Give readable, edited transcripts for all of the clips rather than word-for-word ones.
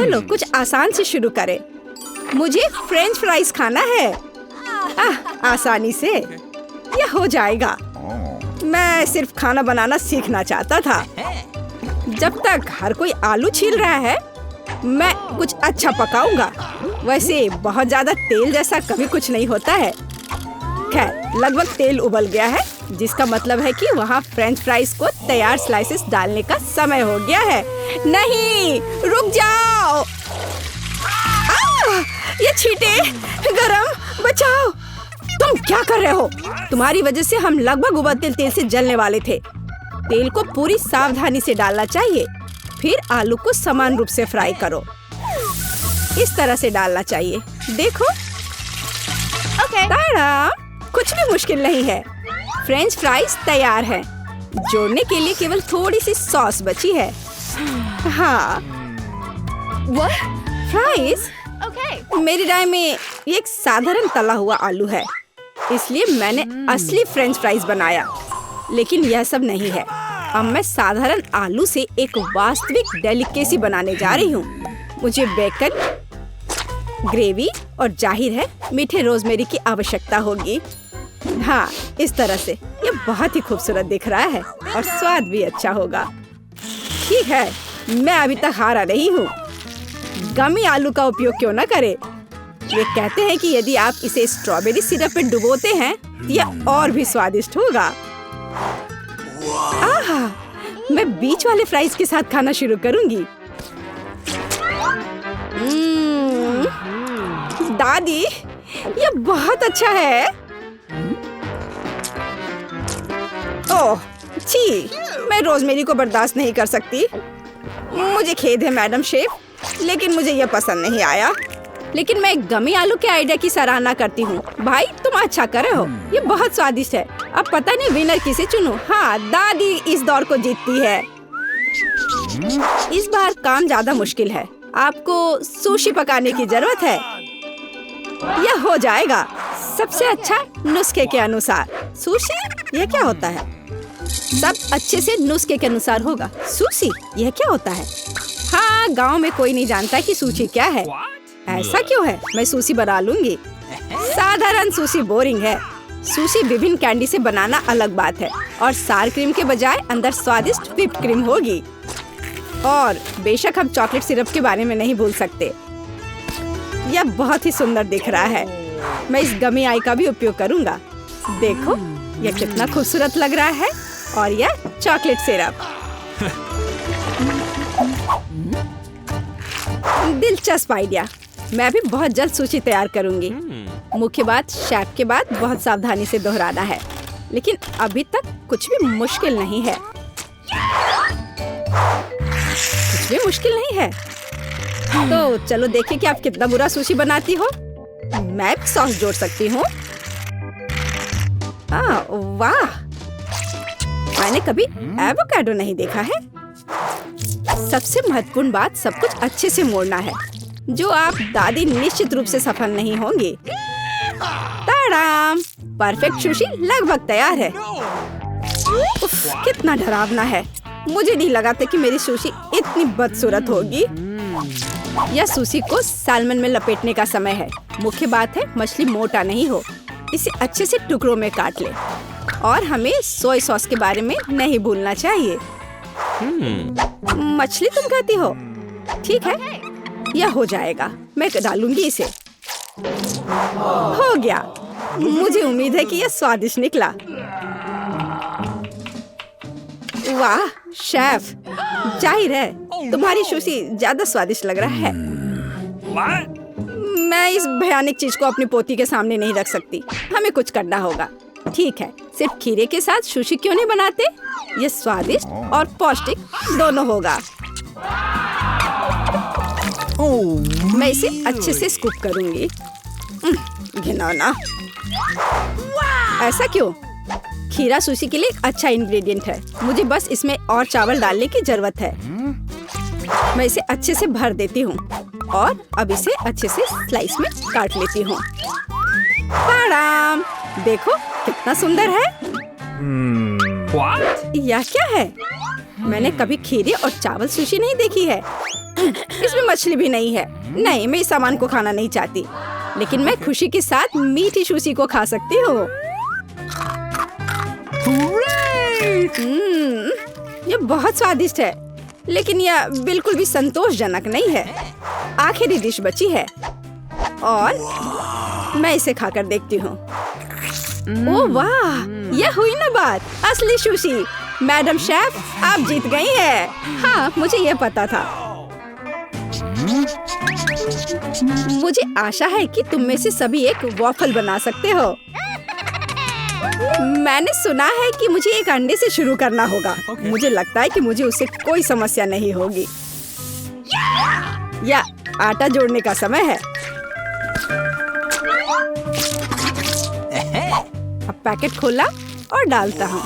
चलो कुछ आसान से शुरू करें। मुझे फ्रेंच फ्राइज खाना है। आसानी से यह हो जाएगा। मैं सिर्फ खाना बनाना सीखना चाहता था। जब तक हर कोई आलू छील रहा है, मैं कुछ अच्छा पकाऊंगा। वैसे बहुत ज्यादा तेल जैसा कभी कुछ नहीं होता है। खैर, लगभग तेल उबल गया है, जिसका मतलब है कि वहाँ फ्रेंच फ्राइज को तैयार स्लाइसेस डालने का समय हो गया है। नहीं, रुक जाओ। ये छींटे, गरम, बचाओ। तुम क्या कर रहे हो? तुम्हारी वजह से हम लगभग उबलते तेल से जलने वाले थे। तेल को पूरी सावधानी से डालना चाहिए। फिर आलू को समान रूप से फ्राई करो। इस तरह से डालना चाहिए। देखो, ताड़ा, कुछ भी मुश्किल नहीं है। फ्रेंच फ्राइज तैयार है। जोड़ने के लिए केवल थोड़ी सी सॉस बची है। हाँ, फ्राइज? मेरी राय में ये एक साधारण तला हुआ आलू है, इसलिए मैंने असली फ्रेंच फ्राइज बनाया। लेकिन यह सब नहीं है। अब मैं साधारण आलू से एक वास्तविक डेलिकेसी बनाने जा रही हूँ। मुझे बेकन, ग्रेवी और जाहिर है मीठे रोजमेरी की आवश्यकता होगी। हाँ, इस तरह से ये बहुत ही खूबसूरत दिख रहा है और स्वाद भी अच्छा होगा। ठीक है, मैं अभी तक हारा नहीं हूँ। गमी आलू का उपयोग क्यों न करें? ये कहते हैं कि यदि आप इसे स्ट्रॉबेरी सिरप में डुबोते हैं तो यह और भी स्वादिष्ट होगा। मैं बीच वाले फ्राइज के साथ खाना शुरू करूंगी। दादी, ये बहुत अच्छा है। ओह, छी, मैं रोजमेरी को बर्दाश्त नहीं कर सकती। मुझे खेद है मैडम शेफ, लेकिन मुझे यह पसंद नहीं आया। लेकिन मैं गमी आलू के आइडिया की सराहना करती हूँ। भाई, तुम अच्छा कर रहे हो। ये बहुत स्वादिष्ट है। अब पता नहीं विनर किसे चुनूं। हाँ, दादी इस दौर को जीतती है। इस बार काम ज्यादा मुश्किल है। आपको सुशी पकाने की जरूरत है। यह हो जाएगा सबसे अच्छा नुस्खे के अनुसार। सुशी? यह क्या होता है? सब अच्छे से नुस्खे के अनुसार होगा। सुशी? यह क्या होता है? हाँ, गांव में कोई नहीं जानता कि सुशी क्या है। ऐसा क्यों है? मैं सुशी बना लूंगी। साधारण सुशी बोरिंग है। सुशी विभिन्न कैंडी से बनाना अलग बात है, और सार क्रीम के बजाय अंदर स्वादिष्ट व्हिप्ड क्रीम होगी। और बेशक हम चॉकलेट सिरप के बारे में नहीं भूल सकते। यह बहुत ही सुंदर दिख रहा है। मैं इस गमी आई का भी उपयोग करूंगा। देखो, यह कितना खूबसूरत लग रहा है। और यह चॉकलेट सिरप। दिलचस्प आइडिया। मैं भी बहुत जल्द सुशी तैयार करूंगी। मुख्य बात शेफ के बाद बहुत सावधानी से दोहराना है। लेकिन अभी तक कुछ भी मुश्किल नहीं है। कुछ भी मुश्किल नहीं है। तो चलो देखें कि आप कितना बुरा सुशी बनाती हो। मैं भी सॉस जोड़ सकती हूँ। वाह, मैंने कभी एवोकाडो नहीं देखा है। सबसे महत्वपूर्ण बात, सब कुछ अच्छे से मोड़ना है, जो आप दादी निश्चित रूप से सफल नहीं होंगी। ताड़ाम! परफेक्ट सुशी लगभग तैयार है। उफ, कितना डरावना है। मुझे नहीं लगा था कि मेरी सुशी इतनी बदसूरत होगी। यह सुशी को सैल्मन में लपेटने का समय है। मुख्य बात है मछली मोटा नहीं हो। इसे अच्छे से टुकड़ों में काट ले। और हमें सोया सॉस के बारे में नहीं भूलना चाहिए। मछली तुम कहती हो? ठीक है, यह हो जाएगा। मैं डालूंगी इसे। हो गया। मुझे उम्मीद है कि यह स्वादिष्ट निकला। वाह शेफ, जाहिर है तुम्हारी सुशी ज्यादा स्वादिष्ट लग रहा है। मैं इस भयानक चीज को अपनी पोती के सामने नहीं रख सकती। हमें कुछ करना होगा। ठीक है, सिर्फ खीरे के साथ सुशी क्यों नहीं बनाते? ये स्वादिष्ट और पौष्टिक दोनों होगा। मैं इसे अच्छे से स्कूप करूंगी। घिनौना। ऐसा क्यों? खीरा सुशी के लिए एक अच्छा इंग्रेडिएंट है। मुझे बस इसमें और चावल डालने की जरूरत है। मैं इसे अच्छे से भर देती हूँ और अब इसे अच्छे से स्लाइस में काट लेती हूँ। देखो कितना सुंदर है। यह क्या है? मैंने कभी खीरे और चावल सुशी नहीं देखी है। इसमें मछली भी नहीं है। नहीं, मैं इस सामान को खाना नहीं चाहती, लेकिन मैं खुशी के साथ मीठी सुशी को खा सकती हूँ। ये बहुत स्वादिष्ट है, लेकिन यह बिल्कुल भी संतोषजनक नहीं है। आखिरी डिश बची है और मैं इसे खाकर देखती हूँ। ओह वाह, यह हुई ना बात, असली सुशी। मैडम शेफ, आप जीत गई हैं। हाँ, मुझे यह पता था। मुझे आशा है कि तुम में से सभी एक वॉफल बना सकते हो। मैंने सुना है कि मुझे एक अंडे से शुरू करना होगा। मुझे लगता है कि मुझे उससे कोई समस्या नहीं होगी। या आटा जोड़ने का समय है। अब पैकेट खोला और डालता हूँ।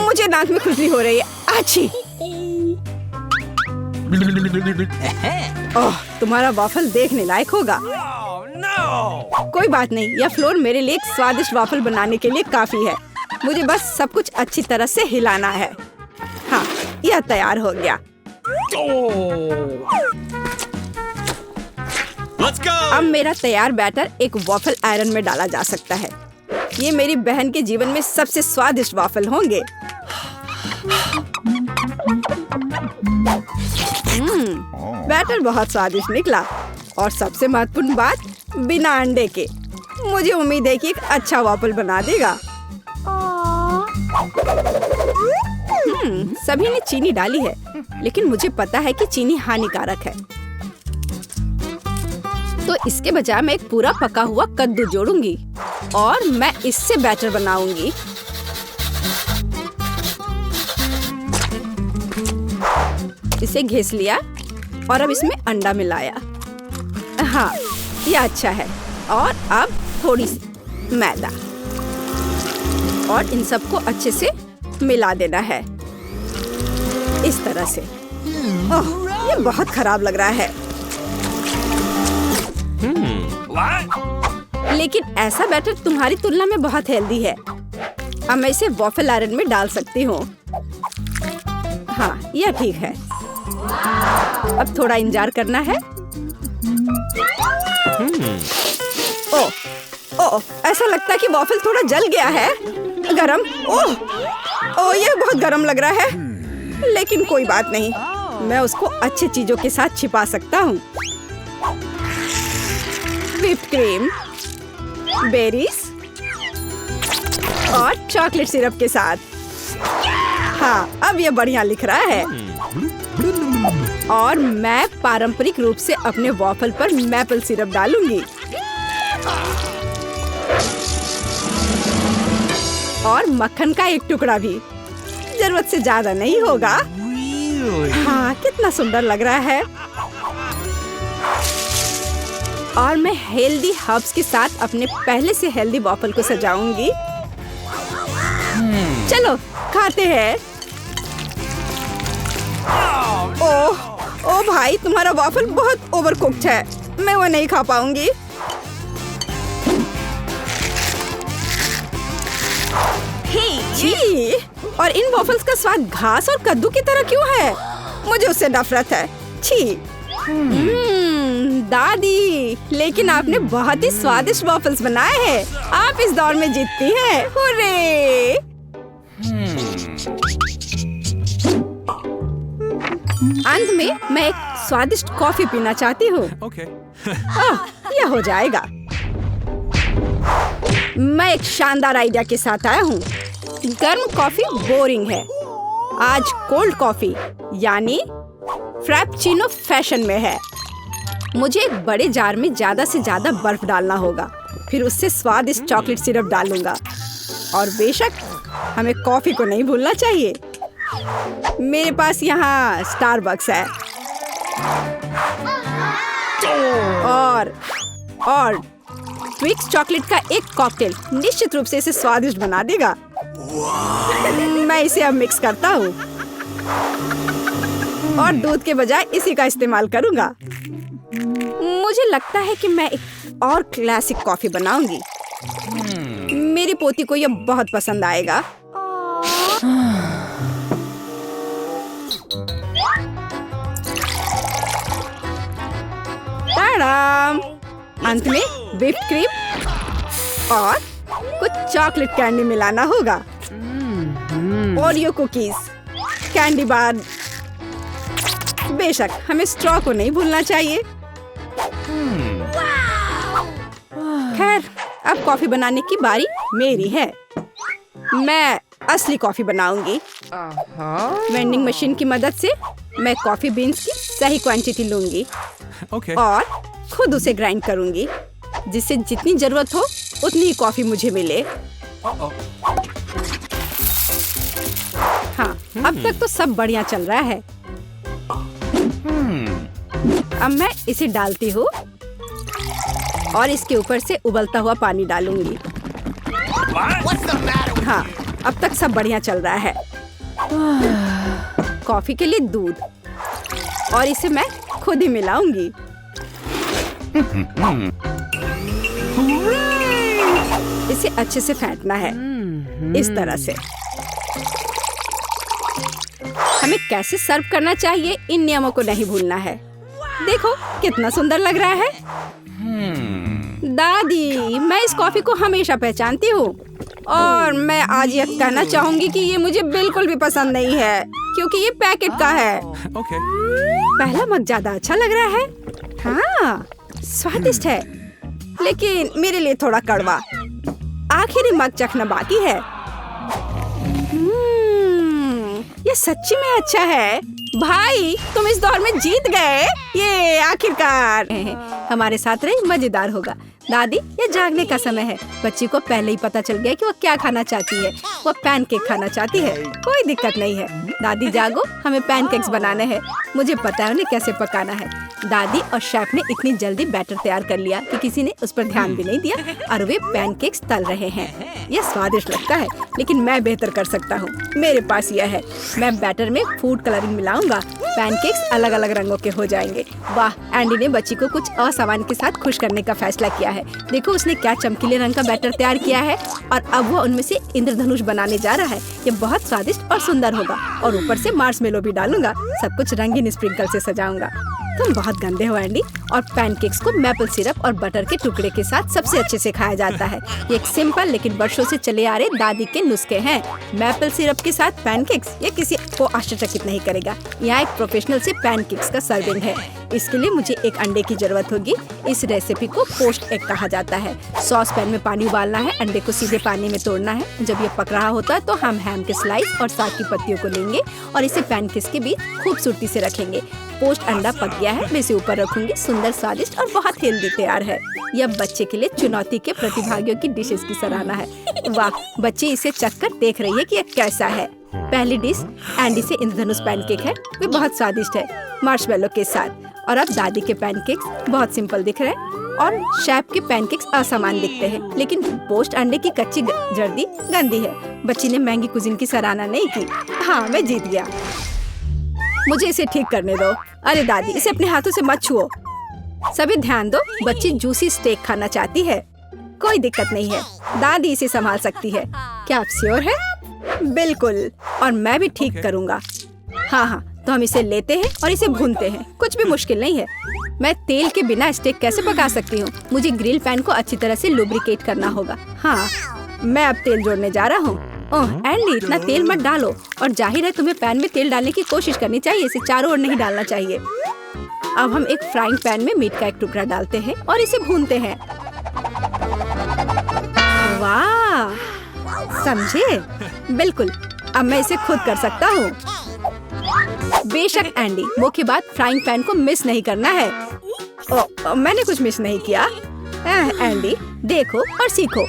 मुझे नाक में खुजली हो रही है। आछी। ओह, तुम्हारा वॉफल देखने लायक होगा। कोई बात नहीं, यह फ्लोर मेरे लिए एक स्वादिष्ट वॉफल बनाने के लिए काफी है। मुझे बस सब कुछ अच्छी तरह से हिलाना है। हाँ, यह तैयार हो गया। अब मेरा तैयार बैटर एक वॉफल आयरन में डाला जा सकता है। ये मेरी बहन के जीवन में सबसे स्वादिष्ट वॉफल होंगे। बैटर बहुत स्वादिष्ट निकला और सबसे महत्वपूर्ण बात, बिना अंडे के। मुझे उम्मीद है कि एक अच्छा वॉफल बना देगा। सभी ने चीनी डाली है, लेकिन मुझे पता है कि चीनी हानिकारक है। तो इसके बजाय मैं एक पूरा पका हुआ कद्दू जोड़ूंगी और मैं इससे बैटर बनाऊंगी। इसे घिस लिया और अब इसमें अंडा मिलाया। हाँ, ये अच्छा है। और अब थोड़ी सी मैदा और इन सबको अच्छे से मिला देना है, इस तरह से। ओह, ये बहुत खराब लग रहा है। लेकिन ऐसा बैटर तुम्हारी तुलना में बहुत हेल्दी है। अब मैं इसे वॉफल आयरन में डाल सकती हूँ। हाँ, यह ठीक है। अब थोड़ा इंतजार करना है। ओह, ओह, ऐसा लगता है कि वॉफल थोड़ा जल गया है। गरम। ओह, ओह, यह बहुत गरम लग रहा है। लेकिन कोई बात नहीं, मैं उसको अच्छी चीजों के साथ छिपा सकता हूँ। व्हिप्ड क्रीम, बेरीज और चॉकलेट सिरप के साथ। हाँ, अब ये बढ़िया लिख रहा है। और मैं पारंपरिक रूप से अपने वॉफल पर मैपल सिरप डालूंगी और मक्खन का एक टुकड़ा भी। जरूरत से ज्यादा नहीं होगा। हाँ, कितना सुंदर लग रहा है। और मैं हेल्दी हर्ब्स के साथ अपने पहले से हेल्दी वॉफल को सजाऊंगी। चलो खाते हैं। ओह, ओ भाई, तुम्हारा वॉफल बहुत ओवरकुक्ड है। मैं वो नहीं खा पाऊंगी। छी, और इन वॉफल्स का स्वाद घास और कद्दू की तरह क्यों है? मुझे उससे नफरत है। छी। दादी, लेकिन आपने बहुत ही स्वादिष्ट वॉफल्स बनाए हैं। आप इस दौर में जीतती हैं। हुर्रे! अंत में मैं एक स्वादिष्ट कॉफी पीना चाहती हूँ। यह हो जाएगा। मैं एक शानदार आइडिया के साथ आया हूँ। गर्म कॉफी बोरिंग है। आज कोल्ड कॉफी यानी फ्रैप्पुचिनो फैशन में है। मुझे एक बड़े जार में ज्यादा से ज्यादा बर्फ डालना होगा। फिर उससे स्वादिष्ट चॉकलेट सिरप डालूंगा। और बेशक हमें कॉफी को नहीं भूलना चाहिए। मेरे पास यहाँ स्टारबक्स है। और ट्विक्स चॉकलेट का एक कॉकटेल निश्चित रूप से इसे स्वादिष्ट बना देगा। मैं इसे अब मिक्स करता हूँ और दूध के बजाय इसी का इस्तेमाल करूँगा। मुझे लगता है कि मैं एक और क्लासिक कॉफी बनाऊंगी। मेरी पोती को यह बहुत पसंद आएगा। टाडाम! अंत में व्हिप्ड क्रीम और कुछ चॉकलेट कैंडी मिलाना होगा। Oreo cookies, candy bar. बेशक हमें स्ट्रॉ को नहीं भूलना चाहिए। खैर, अब कॉफी बनाने की बारी मेरी है। मैं असली कॉफी बनाऊंगी। वेंडिंग मशीन की मदद से मैं कॉफी बीन्स की सही क्वांटिटी लूंगी और खुद उसे ग्राइंड करूंगी, जिससे जितनी जरूरत हो उतनी ही कॉफी मुझे मिले। हाँ, अब तक तो सब बढ़िया चल रहा है। अब मैं इसे डालती हूँ और इसके ऊपर से उबलता हुआ पानी डालूंगी। हाँ, अब तक सब बढ़िया चल रहा है। कॉफी के लिए दूध, और इसे मैं खुद ही मिलाऊंगी। इसे अच्छे से फेंटना है, इस तरह से। हमें कैसे सर्व करना चाहिए, इन नियमों को नहीं भूलना है। देखो कितना सुंदर लग रहा है। दादी, मैं इस कॉफी को हमेशा पहचानती हूँ और मैं आज यह कहना चाहूंगी कि ये मुझे बिल्कुल भी पसंद नहीं है, क्योंकि ये पैकेट का है। पहला मग ज्यादा अच्छा लग रहा है। हाँ, स्वादिष्ट है, लेकिन मेरे लिए थोड़ा कड़वा। आखिरी मग चखना बाकी है। ये सच्ची में अच्छा है। भाई, तुम इस दौर में जीत गए। ये आखिरकार हमारे साथ रही, मजेदार होगा। दादी, ये जागने का समय है। बच्ची को पहले ही पता चल गया कि वो क्या खाना चाहती है। वो पैनकेक खाना चाहती है। कोई दिक्कत नहीं है। दादी जागो, हमें पैनकेक्स बनाने हैं। मुझे पता है उन्हें कैसे पकाना है। दादी और शेफ ने इतनी जल्दी बैटर तैयार कर लिया कि किसी ने उस पर ध्यान भी नहीं दिया और वे पैनकेक्स तल रहे हैं। यह स्वादिष्ट लगता है, लेकिन मैं बेहतर कर सकता हूँ। मेरे पास यह है। मैं बैटर में फूड कलरिंग मिलाऊंगा। पैनकेक्स अलग अलग रंगों के हो जाएंगे। वाह, एंडी ने बच्ची को कुछ असामान्य के साथ खुश करने का फैसला किया है। देखो उसने क्या चमकीले रंग का बैटर तैयार किया है और अब वो उनमें से इंद्रधनुष बनाने जा रहा है। ये बहुत स्वादिष्ट और सुंदर होगा और ऊपर से मार्शमेलो भी डालूंगा। सब कुछ रंगीन स्प्रिंकल से सजाऊंगा। तुम बहुत गंदे हो एंडी। और पैनकेक्स को मैपल सिरप और बटर के टुकड़े के साथ सबसे अच्छे से खाया जाता है। ये एक सिंपल लेकिन वर्षों से चले आ रहे दादी के नुस्खे हैं। मैपल सिरप के साथ पैनकेक्स, ये किसी को आश्चर्यचकित नहीं करेगा। यहाँ एक प्रोफेशनल से पैनकेक्स का सर्विंग है। इसके लिए मुझे एक अंडे की जरूरत होगी। इस रेसिपी को पोस्ट एग कहा जाता है। सॉस पैन में पानी उबालना है। अंडे को सीधे पानी में तोड़ना है। जब ये पक रहा होता है तो हम हैम के स्लाइस और साग की पत्तियों को लेंगे और इसे पैनकेक्स के बीच खूबसूरती से रखेंगे। पोस्ट अंडा पक गया है, मैं इसे ऊपर रखूंगी। सुंदर, स्वादिष्ट और बहुत हेल्दी तैयार है। यह बच्चे के लिए चुनौती के प्रतिभागियों की डिशेस की सराहना है। वाह, बच्ची इसे चखकर देख रही है कि यह कैसा है। पहली डिश एंडी से इंद्रधनुष पैनकेक है। वे बहुत स्वादिष्ट है, मार्शमेलो के साथ। और अब दादी के पैनकेक्स बहुत सिंपल दिख रहे हैं और शेफ के पैनकेक्स असामान्य दिखते हैं, लेकिन पोस्ट अंडे की कच्ची जर्दी गंदी है। बच्ची ने महंगी कुजीन की सराहना नहीं की। हाँ, मैं जीत गया। मुझे इसे ठीक करने दो। अरे दादी, इसे अपने हाथों से मत छुओ। सभी ध्यान दो, बच्ची जूसी स्टेक खाना चाहती है। कोई दिक्कत नहीं है, दादी इसे संभाल सकती है। क्या आप श्योर है? बिल्कुल, और मैं भी ठीक करूँगा। हाँ हाँ, तो हम इसे लेते हैं और इसे भूनते हैं। कुछ भी मुश्किल नहीं है। मैं तेल के बिना स्टेक कैसे पका सकती हूँ? मुझे ग्रिल पैन को अच्छी तरह से लुब्रिकेट करना होगा। हाँ, मैं अब तेल जोड़ने जा रहा हूँ। ओह एंडी, इतना तेल मत डालो। और जाहिर है तुम्हें पैन में तेल डालने की कोशिश करनी चाहिए। इसे चारों ओर नहीं डालना चाहिए। अब हम एक फ्राइंग पैन में मीट का एक टुकड़ा डालते हैं और इसे भूनते हैं। वाह, समझे? बिल्कुल, अब मैं इसे खुद कर सकता हूँ। बेशक एंडी, मुख्य बात फ्राइंग पैन को मिस नहीं करना है। मैंने कुछ मिस नहीं किया। एंडी, देखो और सीखो।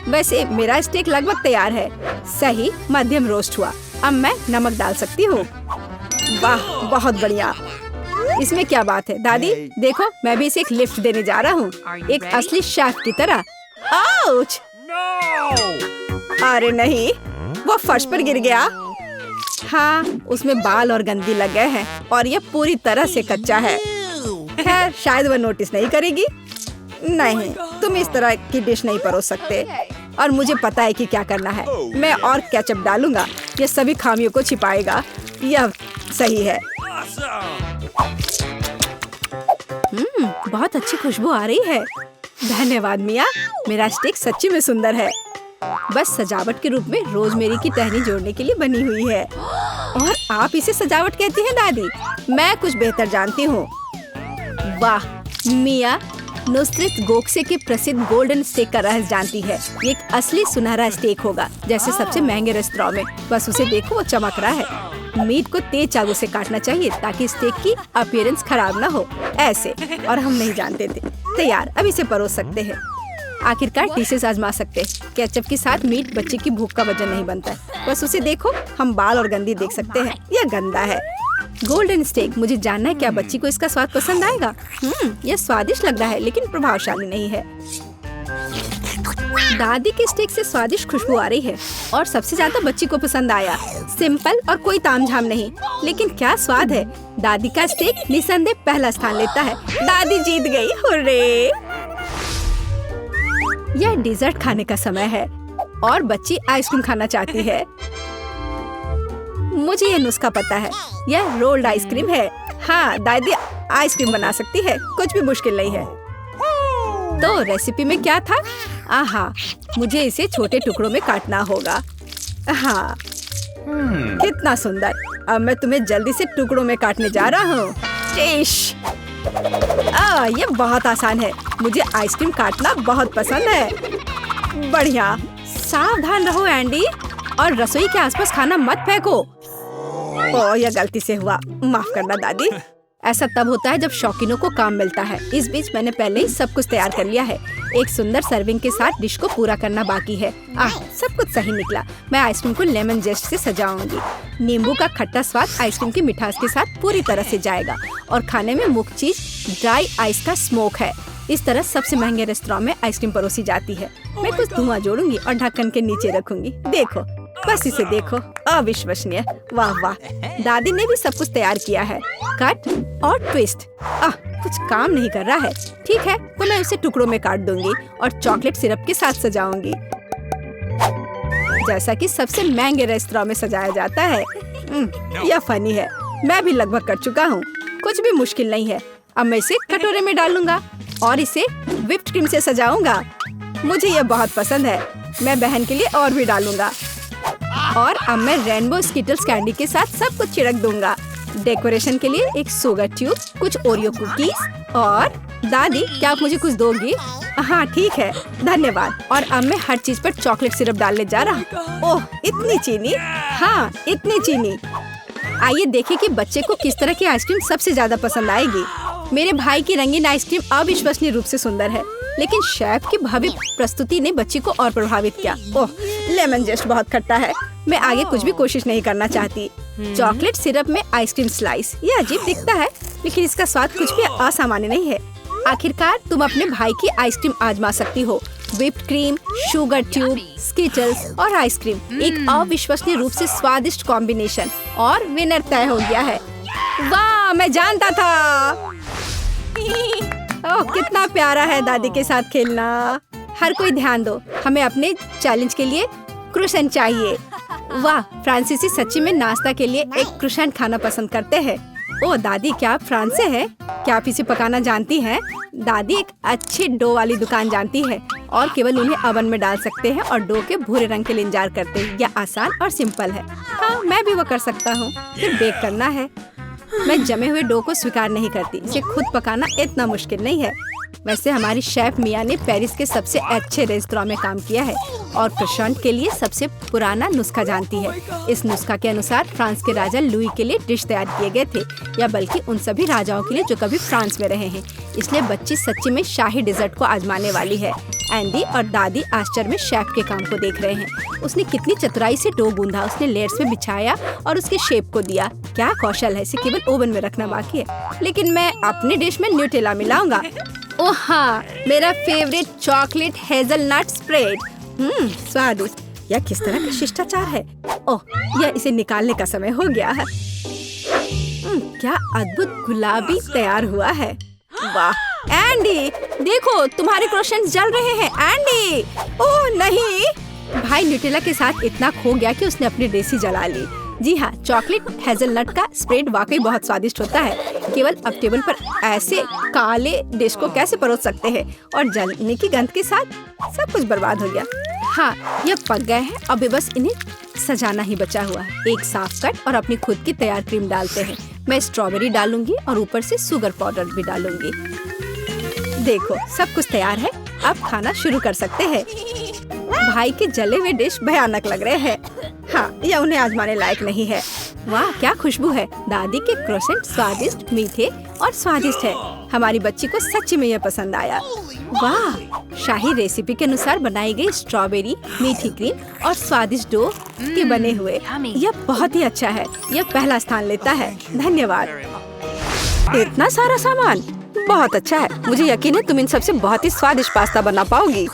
वैसे मेरा स्टेक लगभग तैयार है। सही मध्यम रोस्ट हुआ। अब मैं नमक डाल सकती हूँ। वाह, बहुत बढ़िया। इसमें क्या बात है दादी? देखो, मैं भी इसे एक लिफ्ट देने जा रहा हूँ, एक असली शेफ की तरह। आउच! अरे नहीं, वो फर्श पर गिर गया। हाँ, उसमें बाल और गंदगी लग गए हैं और ये पूरी तरह से कच्चा है। खैर, शायद वह नोटिस नहीं करेगी। नहीं, तुम इस तरह की डिश नहीं परोस सकते। और मुझे पता है कि क्या करना है। मैं और केचप डालूंगा। ये सभी खामियों को छिपाएगा। यह सही है। बहुत अच्छी खुशबू आ रही है। धन्यवाद मिया, मेरा स्टेक सच्ची में सुंदर है। बस सजावट के रूप में रोजमेरी की टहनी जोड़ने के लिए बनी हुई है। और आप इसे सजावट कहती हैं दादी? मैं कुछ बेहतर जानती हूँ। वाह, मिया नुसरत गोखसे के प्रसिद्ध गोल्डन स्टेक का रहस्य जानती है। ये एक असली सुनहरा स्टेक होगा, जैसे सबसे महंगे रेस्तरां में। बस उसे देखो, वो चमक रहा है। मीट को तेज चाकू से काटना चाहिए ताकि स्टेक की अपीयरेंस खराब ना हो। ऐसे, और हम नहीं जानते थे। तैयार, अब इसे परोस सकते हैं। आखिरकार डिशेस आजमा सकते हैं। केचप के साथ मीट बच्चे की भूख का वजन नहीं बनता है। बस उसे देखो, हम बाल और गंदी देख सकते हैं। यह गंदा है। गोल्डन स्टेक, मुझे जानना है क्या बच्ची को इसका स्वाद पसंद आएगा। यह स्वादिष्ट लग रहा है लेकिन प्रभावशाली नहीं है। दादी के स्टेक से स्वादिष्ट खुशबू आ रही है और सबसे ज्यादा बच्ची को पसंद आया। सिंपल और कोई तामझाम नहीं, लेकिन क्या स्वाद है। दादी का स्टेक निसंदेह पहला स्थान लेता है। दादी जीत गई, हुर्रे। यह डिजर्ट खाने का समय है और बच्ची आइसक्रीम खाना चाहती है। मुझे यह नुस्खा पता है, यह रोल्ड आइसक्रीम है। हाँ, दादी आइसक्रीम बना सकती है, कुछ भी मुश्किल नहीं है। तो रेसिपी में क्या था? आहा, मुझे इसे छोटे टुकड़ों में काटना होगा। हाँ, कितना सुंदर। अब मैं तुम्हें जल्दी से टुकड़ों में काटने जा रहा हूँ। ये बहुत आसान है। मुझे आइसक्रीम काटना बहुत पसंद है। बढ़िया। सावधान रहो एंडी, और रसोई के आसपास खाना मत फेंको। ओह, यह गलती से हुआ, माफ करना दादी। ऐसा तब होता है जब शौकीनों को काम मिलता है। इस बीच मैंने पहले ही सब कुछ तैयार कर लिया है। एक सुंदर सर्विंग के साथ डिश को पूरा करना बाकी है। सब कुछ सही निकला। मैं आइसक्रीम को लेमन जेस्ट से सजाऊंगी। नींबू का खट्टा स्वाद आइसक्रीम की मिठास के साथ पूरी तरह से जाएगा और खाने में मुख्य चीज ड्राई आइस का स्मोक है। इस तरह सबसे महंगे रेस्तरां में आइसक्रीम परोसी जाती है। मैं कुछ धुआं जोड़ूंगी और ढक्कन के नीचे रखूंगी। देखो, बस इसे देखो, अविश्वसनीय। वाह वाह, दादी ने भी सब कुछ तैयार किया है। कट और ट्विस्ट। कुछ काम नहीं कर रहा है। ठीक है, तो मैं उसे टुकड़ों में काट दूंगी और चॉकलेट सिरप के साथ सजाऊंगी, जैसा कि सबसे महंगे रेस्तरां में सजाया जाता है। यह फनी है। मैं भी लगभग कर चुका हूँ। कुछ भी मुश्किल नहीं है। अब मैं इसे कटोरे में डालूंगा और इसे व्हिप्ड क्रीम से सजाऊंगा। मुझे यह बहुत पसंद है। मैं बहन के लिए और भी डालूंगा। और अब मैं रेनबो स्किटल्स कैंडी के साथ सब कुछ छिड़क दूंगा। डेकोरेशन के लिए एक शुगर ट्यूब, कुछ ओरियो कुकीज। और दादी, क्या आप मुझे कुछ दोगी? हाँ ठीक है, धन्यवाद। और अब मैं हर चीज पर चॉकलेट सिरप डालने जा रहा हूँ। ओह, इतनी चीनी? हाँ, इतनी चीनी। आइए देखें कि बच्चे को किस तरह की आइसक्रीम सबसे ज्यादा पसंद आएगी। मेरे भाई की रंगीन आइसक्रीम अविश्वसनीय रूप से सुंदर है, लेकिन शेफ की भव्य प्रस्तुति ने बच्ची को और प्रभावित किया। ओह, लेमन जेस्ट बहुत खट्टा है। मैं आगे कुछ भी कोशिश नहीं करना चाहती। चॉकलेट सिरप में आइसक्रीम स्लाइस, ये अजीब दिखता है, लेकिन इसका स्वाद कुछ भी असामान्य नहीं है। आखिरकार तुम अपने भाई की आइसक्रीम आजमा सकती हो। Whipped cream, sugar tube, Skittles और आइसक्रीम, एक अविश्वसनीय रूप से स्वादिष्ट कॉम्बिनेशन। और विनर तय हो गया है। वाह, मैं जानता था। ओह, कितना प्यारा है दादी के साथ खेलना। हर कोई ध्यान दो, हमें अपने चैलेंज के लिए क्रोसेंट चाहिए। वाह, फ्रांसीसी सच्ची में नाश्ता के लिए एक क्रोसेंट खाना पसंद करते हैं। ओह दादी, क्या आप फ्रांस से हैं? क्या आप इसे पकाना जानती हैं? दादी एक अच्छी डो वाली दुकान जानती है और केवल उन्हें ओवन में डाल सकते हैं और डो के भूरे रंग के लिए इंतजार करते हैं। यह आसान और सिंपल है। हाँ, मैं भी वो कर सकता हूँ। फिर बेक करना है। मैं जमे हुए डो को स्वीकार नहीं करती। इसे खुद पकाना इतना मुश्किल नहीं है। वैसे हमारी शेफ मिया ने पेरिस के सबसे अच्छे रेस्तरां में काम किया है और क्रोसेंट के लिए सबसे पुराना नुस्खा जानती है। इस नुस्खा के अनुसार फ्रांस के राजा लुई के लिए डिश तैयार किए गए थे, या बल्कि उन सभी राजाओं के लिए जो कभी फ्रांस में रहे हैं। इसलिए बच्ची सच्ची में शाही डिजर्ट को आजमाने वाली है। एंडी और दादी आश्चर्य में शेफ के काम को देख रहे हैं। उसने कितनी चतुराई से डो गूंधा, उसने लेयर्स में बिछाया और उसके शेप को दिया। क्या कौशल है, इसे केवल ओवन में रखना बाकी है। लेकिन मैं अपनी डिश में न्यूटेला मिलाऊंगा। ओह हाँ, मेरा फेवरेट चॉकलेट हेजलनट स्प्रेड। स्वादिष्ट। यह किस तरह का शिष्टाचार है। ओह, यह इसे निकालने का समय हो गया है। क्या अद्भुत गुलाबी तैयार हुआ है। वाह एंडी, देखो तुम्हारे क्रोसेंट्स जल रहे हैं। एंडी, ओह नहीं। भाई न्यूटेला के साथ इतना खो गया कि उसने अपनी डिश ही जला ली। जी हाँ, चॉकलेट हेजलनट का स्प्रेड वाकई बहुत स्वादिष्ट होता है। केवल अब टेबल पर ऐसे काले डिश को कैसे परोस सकते हैं, और जलने की गंध के साथ सब कुछ बर्बाद हो गया। हाँ, ये पक गए हैं, अब बस इन्हें सजाना ही बचा हुआ है। एक साफ कट और अपनी खुद की तैयार क्रीम डालते हैं। मैं स्ट्रॉबेरी डालूंगी और ऊपर से शुगर पाउडर भी डालूंगी। देखो, सब कुछ तैयार है, अब खाना शुरू कर सकते हैं। भाई के जले हुए डिश भयानक लग रहे हैं। हाँ, यह उन्हें आजमाने लायक नहीं है। वाह, क्या खुशबू है। दादी के क्रोसेंट स्वादिष्ट, मीठे और स्वादिष्ट है। हमारी बच्ची को सच्ची में यह पसंद आया। वाह, शाही रेसिपी के अनुसार बनाई गई स्ट्रॉबेरी, मीठी क्रीम और स्वादिष्ट डो के बने हुए। यह बहुत ही अच्छा है। यह पहला स्थान लेता है। धन्यवाद। इतना सारा सामान बहुत अच्छा है। मुझे यकीन है तुम इन सबसे बहुत ही स्वादिष्ट पास्ता बना पाओगी।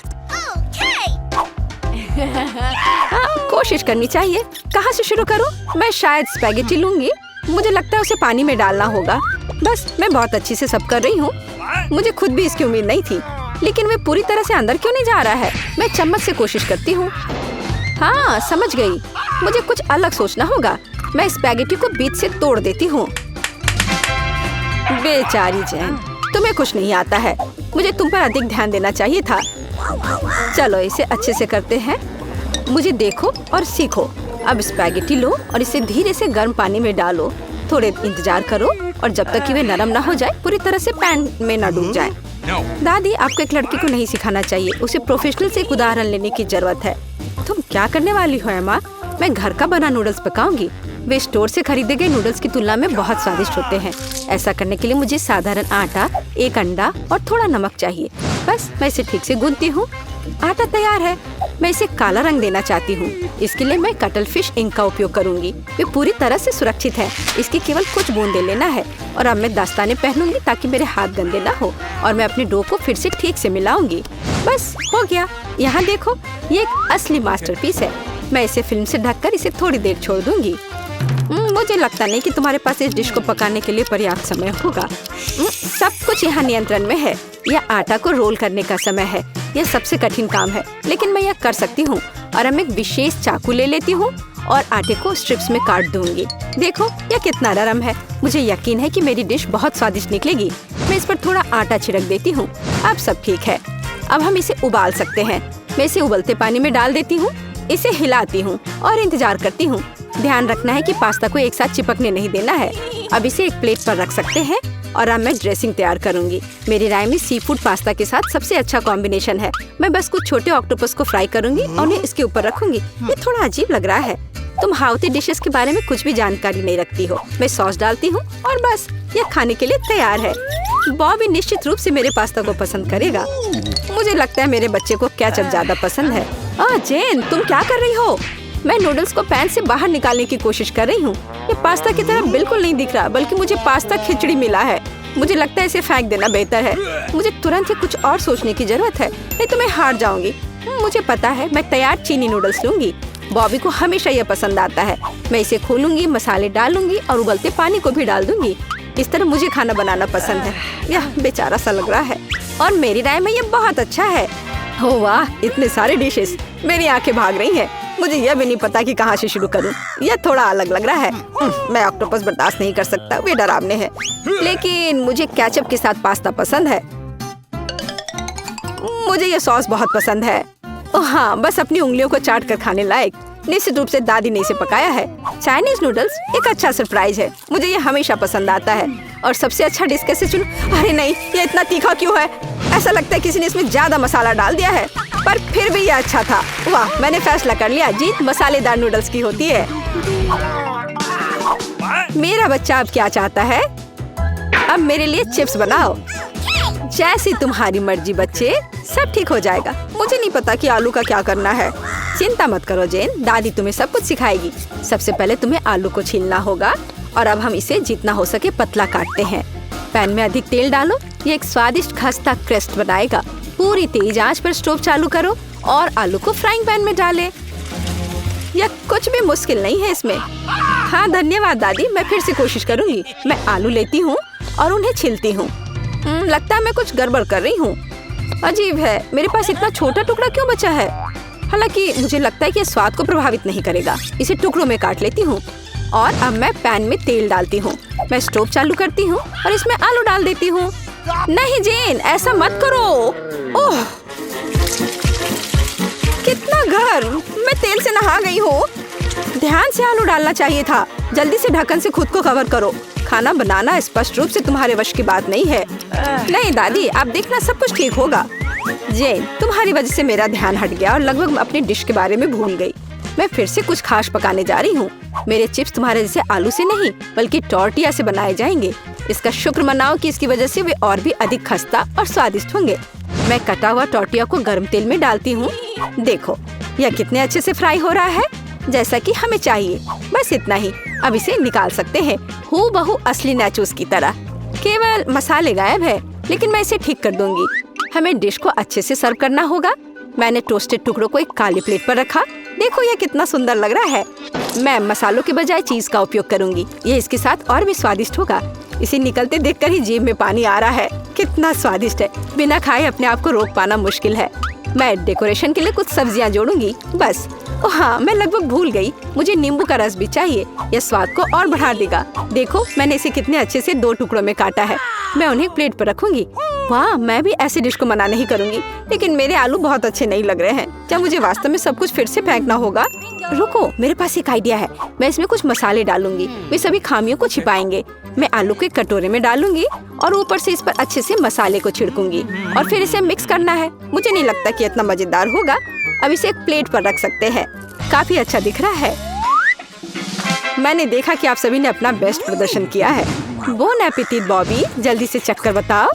कोशिश करनी चाहिए। कहाँ से शुरू करूँ? मैं शायद स्पैगेटी लूंगी। मुझे लगता है उसे पानी में डालना होगा। बस, मैं बहुत अच्छी से सब कर रही हूँ। मुझे खुद भी इसकी उम्मीद नहीं थी, लेकिन वे पूरी तरह से अंदर क्यों नहीं जा रहा है? मैं चम्मच से कोशिश करती हूँ। हाँ, समझ गई। मुझे कुछ अलग सोचना होगा। मैं स्पैगेटी को बीच से तोड़ देती हूँ। बेचारी जैन, तुम्हें कुछ नहीं आता है। मुझे तुम पर अधिक ध्यान देना चाहिए था। चलो इसे अच्छे से करते हैं। मुझे देखो और सीखो। अब स्पैगेटी लो और इसे धीरे से गर्म पानी में डालो। थोड़े इंतजार करो और जब तक कि वे नरम ना हो जाए, पूरी तरह से पैन में ना डूब जाए। दादी, आपको एक लड़की को नहीं सिखाना चाहिए। उसे प्रोफेशनल से एक उदाहरण लेने की जरूरत है। तुम क्या करने वाली हो अम्मा? मैं घर का बना नूडल्स पकाऊंगी। वे स्टोर से खरीदे गए नूडल्स की तुलना में बहुत स्वादिष्ट होते हैं। ऐसा करने के लिए मुझे साधारण आटा, एक अंडा और थोड़ा नमक चाहिए। बस, मैं इसे ठीक से गूंथती हूँ। आटा तैयार है। मैं इसे काला रंग देना चाहती हूँ। इसके लिए मैं कटल फिश इंक का उपयोग करूँगी। वे पूरी तरह से सुरक्षित है। इसकी केवल कुछ बूंदे लेना है। और अब मैं दस्ताने पहनूंगी ताकि मेरे हाथ गंदे ना हो। और मैं अपने डो को फिर से ठीक से मिलाऊंगी। बस हो गया। यहाँ देखो, ये एक असली मास्टरपीस है। मैं इसे फिल्म से ढककर इसे थोड़ी देर छोड़ दूंगी। मुझे लगता नहीं कि तुम्हारे पास इस डिश को पकाने के लिए पर्याप्त समय होगा। सब कुछ यहाँ नियंत्रण में है। यह आटा को रोल करने का समय है। यह सबसे कठिन काम है, लेकिन मैं यह कर सकती हूँ। और अब एक विशेष चाकू ले लेती हूँ और आटे को स्ट्रिप्स में काट दूंगी। देखो, यह कितना नरम है। मुझे यकीन है कि मेरी डिश बहुत स्वादिष्ट निकलेगी। मैं इस पर थोड़ा आटा छिड़क देती हूँ। अब सब ठीक है। अब हम इसे उबाल सकते हैं। मैं इसे उबलते पानी में डाल देती हूँ। इसे हिलाती हूँ और इंतजार करती हूँ। ध्यान रखना है कि पास्ता को एक साथ चिपकने नहीं देना है। अब इसे एक प्लेट पर रख सकते हैं और अब मैं ड्रेसिंग तैयार करूंगी। मेरी राय में सी फूड पास्ता के साथ सबसे अच्छा कॉम्बिनेशन है। मैं बस कुछ छोटे ऑक्टोपस को फ्राई करूंगी और उन्हें इसके ऊपर रखूंगी। ये थोड़ा अजीब लग रहा है। तुम हाउती डिशेस के बारे में कुछ भी जानकारी नहीं रखती हो। मैं सॉस डालती हूँ और बस, यह खाने के लिए तैयार है। बॉबी निश्चित रूप से मेरे पास्ता को पसंद करेगा। मुझे लगता है मेरे बच्चे को केचप ज्यादा पसंद है। जेन, तुम क्या कर रही हो? मैं नूडल्स को पैन से बाहर निकालने की कोशिश कर रही हूँ। ये पास्ता की तरह बिल्कुल नहीं दिख रहा, बल्कि मुझे पास्ता खिचड़ी मिला है। मुझे लगता है इसे फेंक देना बेहतर है। मुझे तुरंत ही कुछ और सोचने की जरूरत है, नहीं तो मैं हार जाऊंगी। मुझे पता है, मैं तैयार चीनी नूडल्स लूंगी। बॉबी को हमेशा यह पसंद आता है। मैं इसे खोलूंगी, मसाले डालूंगी और उबलते पानी को भी डाल दूंगी। इस तरह मुझे खाना बनाना पसंद है। यह बेचारा सा लग रहा है और मेरी राय में यह बहुत अच्छा है। हो वाह, इतने सारे डिशेस। मेरी आंखें भाग रही हैं। मुझे यह भी नहीं पता कि कहाँ से शुरू करूं। यह थोड़ा अलग लग रहा है। मैं ऑक्टोपस बर्दाश्त नहीं कर सकता, वे डरावने हैं। लेकिन मुझे केचप के साथ पास्ता पसंद है। मुझे यह सॉस बहुत पसंद है। ओह हाँ, बस अपनी उंगलियों को चाट कर खाने लायक। निश्चित रूप से दादी ने इसे पकाया है। चाइनीज नूडल्स एक अच्छा सरप्राइज है। मुझे ये हमेशा पसंद आता है। और सबसे अच्छा डिश कैसे चुनूं? अरे नहीं, ये इतना तीखा क्यों है? ऐसा लगता है किसी ने इसमें ज्यादा मसाला डाल दिया है, पर फिर भी ये अच्छा था। वाह, मैंने फैसला कर लिया, जीत मसालेदार नूडल्स की होती है। मेरा बच्चा अब क्या चाहता है? अब मेरे लिए चिप्स बनाओ। जैसी तुम्हारी मर्जी बच्चे, सब ठीक हो जाएगा। मुझे नहीं पता कि आलू का क्या करना है। चिंता मत करो जेन, दादी तुम्हें सब कुछ सिखाएगी। सबसे पहले तुम्हें आलू को छीलना होगा और अब हम इसे जितना हो सके पतला काटते हैं। पैन में अधिक तेल डालो। ये एक स्वादिष्ट खस्ता क्रेस्ट बनाएगा। पूरी तेज आंच पर स्टोव चालू करो और आलू को फ्राइंग पैन में डालें। यह कुछ भी मुश्किल नहीं है इसमें। हाँ धन्यवाद दादी, मैं फिर से कोशिश करूंगी। मैं आलू लेती हूँ और उन्हें छीलती हूँ। लगता है मैं कुछ गड़बड़ कर रही हूँ। अजीब है, मेरे पास इतना छोटा टुकड़ा क्यों बचा है? हालांकि मुझे लगता है कि यह स्वाद को प्रभावित नहीं करेगा। इसे टुकड़ों में काट लेती हूँ। और अब मैं पैन में तेल डालती हूँ। मैं स्टोव चालू करती हूँ और इसमें आलू डाल देती हूँ। नहीं जेन, ऐसा मत करो। ओह, कितना गर्म! मैं तेल से नहा गई हूँ। ध्यान से आलू डालना चाहिए था। जल्दी से ढक्कन से खुद को कवर करो। खाना बनाना स्पष्ट रूप से तुम्हारे वश की बात नहीं है। नहीं दादी, आप देखना, सब कुछ ठीक होगा। जेन, तुम्हारी वजह से मेरा ध्यान हट गया और लगभग मैं अपनी डिश के बारे में भूल गई। मैं फिर से कुछ खास पकाने जा रही हूँ। मेरे चिप्स तुम्हारे जैसे आलू से नहीं बल्कि टॉर्टिया से बनाए जाएंगे। इसका शुक्र मनाओ कि इसकी वजह से वे और भी अधिक खस्ता और स्वादिष्ट होंगे। मैं कटा हुआ टॉर्टिया को गर्म तेल में डालती हूँ। देखो, यह कितने अच्छे से फ्राई हो रहा है, जैसा कि हमें चाहिए। बस इतना ही, अब इसे निकाल सकते हैं, हूबहू असली नाचोस की तरह। केवल मसाले गायब है, लेकिन मैं इसे ठीक कर दूंगी। हमें डिश को अच्छे से सर्व करना होगा। मैंने टोस्टेड टुकड़ों को एक काली प्लेट पर रखा। देखो, यह कितना सुंदर लग रहा है। मैं मसालों के बजाय चीज का उपयोग करूंगी। ये इसके साथ और भी स्वादिष्ट होगा। इसे निकलते देखकर ही जीभ में पानी आ रहा है। कितना स्वादिष्ट है, बिना खाए अपने आप को रोक पाना मुश्किल है। मैं डेकोरेशन के लिए कुछ सब्जियां जोड़ूंगी बस। ओ हाँ, मैं लगभग भूल गई, मुझे नींबू का रस भी चाहिए। यह स्वाद को और बढ़ा देगा। देखो, मैंने इसे कितने अच्छे से 2 टुकड़ों में काटा है। मैं उन्हें प्लेट पर रखूंगी। वाह, मैं भी ऐसी डिश को मना नहीं करूंगी, लेकिन मेरे आलू बहुत अच्छे नहीं लग रहे हैं। क्या मुझे वास्तव में सब कुछ फिर से फेंकना होगा? रुको, मेरे पास एक आइडिया है। मैं इसमें कुछ मसाले डालूंगी, वे सभी खामियों को छिपाएंगे। मैं आलू के कटोरे में डालूंगी और ऊपर से इस पर अच्छे से मसाले को छिड़कूंगी और फिर इसे मिक्स करना है। मुझे नहीं लगता कि इतना मजेदार होगा। अब इसे एक प्लेट पर रख सकते हैं। काफी अच्छा दिख रहा है। मैंने देखा कि आप सभी ने अपना बेस्ट प्रदर्शन किया है। बोन एपेटिट बॉबी, जल्दी से चक्कर बताओ।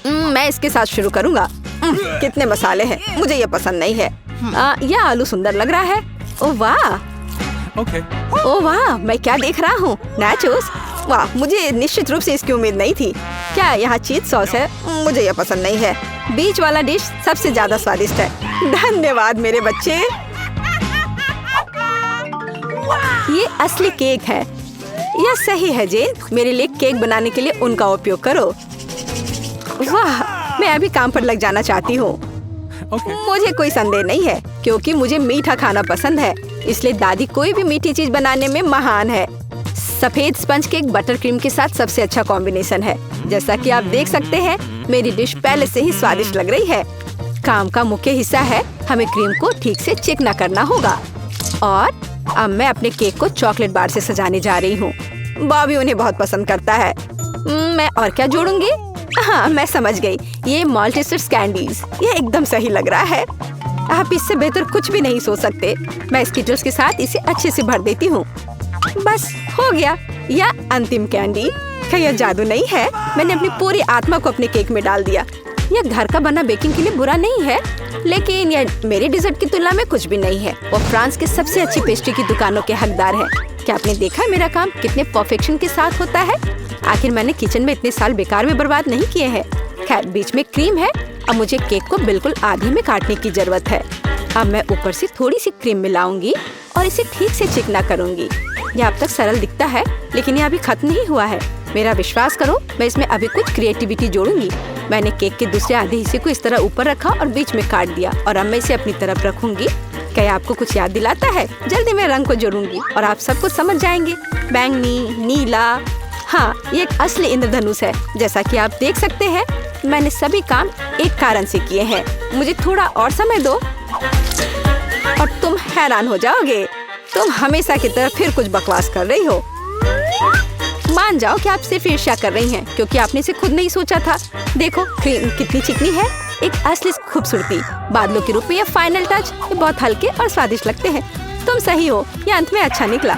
मैं इसके साथ शुरू करूंगा। कितने मसाले हैं, मुझे ये पसंद नहीं है। यह आलू सुंदर लग रहा है। ओह वाह, ओह वाह, मैं क्या देख रहा हूँ, नाचोस। वाह, मुझे निश्चित रूप से इसकी उम्मीद नहीं थी। क्या यहाँ चीज सॉस है? मुझे यह पसंद नहीं है। बीच वाला डिश सबसे ज्यादा स्वादिष्ट है। धन्यवाद मेरे बच्चे। ये असली केक है। यह सही है जेन, मेरे लिए केक बनाने के लिए उनका उपयोग करो। वाह, मैं अभी काम पर लग जाना चाहती हूँ। मुझे कोई संदेह नहीं है, क्योंकि मुझे मीठा खाना पसंद है, इसलिए दादी कोई भी मीठी चीज बनाने में महान है। सफेद स्पंज केक बटर क्रीम के साथ सबसे अच्छा कॉम्बिनेशन है। जैसा कि आप देख सकते हैं, मेरी डिश पहले से ही स्वादिष्ट लग रही है। काम का मुख्य हिस्सा है, हमें क्रीम को ठीक से चिकना करना होगा। और अब मैं अपने केक को चॉकलेट बार से सजाने जा रही हूँ। बॉबी उन्हें बहुत पसंद करता है। मैं और क्या जोड़ूंगी? हाँ, मैं समझ गई, ये माल्टेसर्स कैंडीज। ये एकदम सही लग रहा है। आप इससे बेहतर कुछ भी नहीं सोच सकते। मैं स्किटल्स के साथ इसे अच्छे से भर देती हूँ। बस हो गया। यह अंतिम कैंडी। क्या यह जादू नहीं है? मैंने अपनी पूरी आत्मा को अपने केक में डाल दिया। यह घर का बना बेकिंग के लिए बुरा नहीं है, लेकिन यह मेरे डिजर्ट की तुलना में कुछ भी नहीं है। वो फ्रांस के सबसे अच्छी पेस्ट्री की दुकानों के हकदार हैं। क्या आपने देखा मेरा काम कितने परफेक्शन के साथ होता है? आखिर मैंने किचन में इतने साल बेकार में बर्बाद नहीं किए हैं। खैर, बीच में क्रीम है। अब मुझे केक को बिल्कुल आधे में काटने की जरूरत है। अब मैं ऊपर से थोड़ी सी क्रीम मिलाऊंगी और इसे ठीक से चिकना करूंगी। यह अब तक सरल दिखता है, लेकिन यह अभी खत्म नहीं हुआ है। मेरा विश्वास करो, मैं इसमें अभी कुछ क्रिएटिविटी जोड़ूंगी। मैंने केक के दूसरे आधे हिस्से को इस तरह ऊपर रखा और बीच में काट दिया, और अब मैं इसे अपनी तरफ रखूंगी। क्या आपको कुछ याद दिलाता है? जल्दी मैं रंग को जोड़ूंगी और आप सब कुछ समझ जाएंगे। बैंगनी, नीला। हाँ, ये एक असली इंद्रधनुष है। जैसा कि आप देख सकते हैं, मैंने सभी काम एक कारण से किए हैं। मुझे थोड़ा और समय दो और तुम हैरान हो जाओगे। तुम हमेशा की तरह फिर कुछ बकवास कर रही हो। मान जाओ कि आप सिर्फ ईर्ष्या कर रही हैं, क्योंकि आपने इसे खुद नहीं सोचा था। देखो, क्रीम कितनी चिकनी है, एक असली खूबसूरती। बादलों के रूप में ये फाइनल टच। ये बहुत हल्के और स्वादिष्ट लगते हैं। तुम सही हो, ये अंत में अच्छा निकला।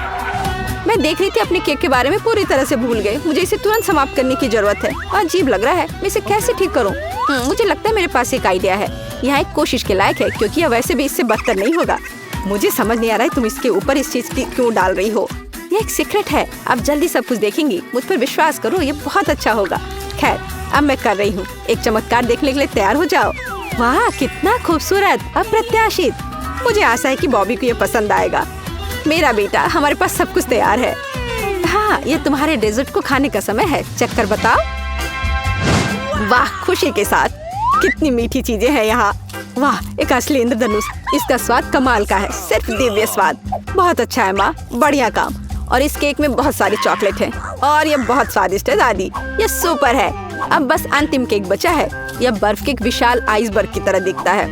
मैं देख रही थी अपने केक के बारे में पूरी तरह से भूल गई। मुझे इसे तुरंत समाप्त करने की जरूरत है। अजीब लग रहा है, मैं इसे कैसे ठीक करूं? मुझे लगता है मेरे पास एक आइडिया है। यहाँ एक कोशिश के लायक है, क्योंकि यह वैसे भी इससे बदतर नहीं होगा। मुझे समझ नहीं आ रहा है तुम इसके ऊपर इस चीज की क्यों डाल रही हो। ये एक सीक्रेट है। आप जल्दी सब कुछ देखेंगी। मुझ पर विश्वास करो, ये बहुत अच्छा होगा। खैर, अब मैं कर रही हूँ। एक चमत्कार देखने के लिए तैयार हो जाओ। वाह, कितना खूबसूरत, अप्रत्याशित। मुझे आशा है कि बॉबी को ये पसंद आएगा। मेरा बेटा, हमारे पास सब कुछ तैयार है। हाँ, ये तुम्हारे डेजर्ट को खाने का समय है। चक्कर बताओ। वाह, खुशी के साथ। कितनी मीठी चीजें हैं यहाँ। वाह, एक असली इंद्रधनुष। इसका स्वाद कमाल का है, सिर्फ दिव्य स्वाद। बहुत अच्छा है माँ, बढ़िया काम। और इस केक में बहुत सारी चॉकलेट है और ये बहुत स्वादिष्ट है दादी। ये सुपर है। अब बस अंतिम केक बचा है। यह बर्फ के एक विशाल आइसबर्ग की तरह दिखता है।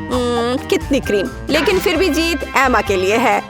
कितनी क्रीम, लेकिन फिर भी जीत एमा के लिए है।